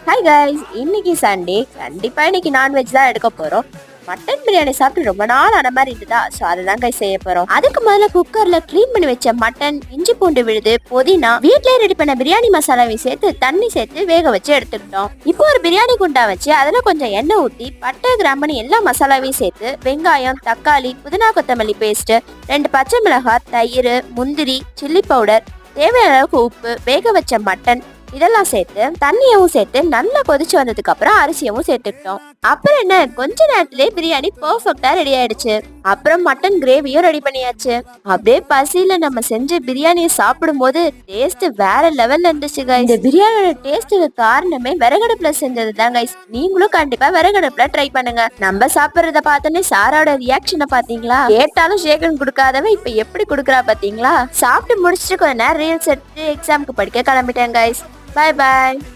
Hi guys, இன்னைக்கு Sunday. கண்டிப்பா இன்னைக்கு நான்வெஜ் தான் எடுக்க போறோம். மட்டன் பிரியாணி சாப்பிட்டு ரொம்ப நாள் ஆன மாதிரி இருந்ததா, சோ அதுதான் கைஸ் செய்ய போறோம். அதுக்கு முதல்ல குக்கர்ல க்ளீன் பண்ணி வச்ச மட்டன், இஞ்சி பூண்டு விழுது, புதினா, வீட்லயே ரெடி பண்ண பிரியாணி மசாலாவை சேர்த்து தண்ணி சேர்த்து வேக வச்சு எடுத்துக்கிட்டோம். இப்போ ஒரு பிரியாணி குண்டா வச்சு அதுல கொஞ்சம் எண்ணெய் ஊத்தி பட்டை கிராம்பு எல்லா மசாலாவையும் சேர்த்து வெங்காயம், தக்காளி, புதினா, கொத்தமல்லி பேஸ்ட், 2 பச்சை மிளகாய், தயிர், முந்திரி, சில்லி பவுடர், தேவையான அளவுக்கு உப்பு, வேக வச்ச மட்டன் இதெல்லாம் சேர்த்து தண்ணியவும் சேர்த்து நல்லா கொதிச்சு வந்ததுக்கு அப்புறம் அரிசியவும் சேர்த்துக்கிட்டோம். அப்புறம் என்ன, கொஞ்ச நேரத்திலே பிரியாணி பெர்ஃபெக்ட்டா ரெடி ஆயிடுச்சு. அப்புறம் மட்டன் கிரேவியும் ரெடி பண்ணியாச்சு. அப்படியே பசியில நம்ம செஞ்ச பிரியாணியை சாப்பிடும் போது டேஸ்ட் வேற லெவல்ல இருந்துச்சு கைஸ். இந்த பிரியாணியோட டேஸ்டுக்கு காரணமே விறகடுப்புல செஞ்சது தான் கைஸ். நீங்களும் கண்டிப்பா விறகடுப்புல ட்ரை பண்ணுங்க. நம்ம சாப்பிடுறத பார்த்தோன்னே சாராவோட ரியாக்ஷனை பாத்தீங்களா? கேட்டாலும் ஷேக்கன் கொடுக்காதவன் இப்ப எப்படி கொடுக்குறா பாத்தீங்களா? சாப்பிட்டு முடிச்சுட்டு கொஞ்ச நேரம் ரீல்ஸ் எடுத்து எக்ஸாமுக்கு படிக்க கிளம்பிட்டேன் கைஸ். Bye bye.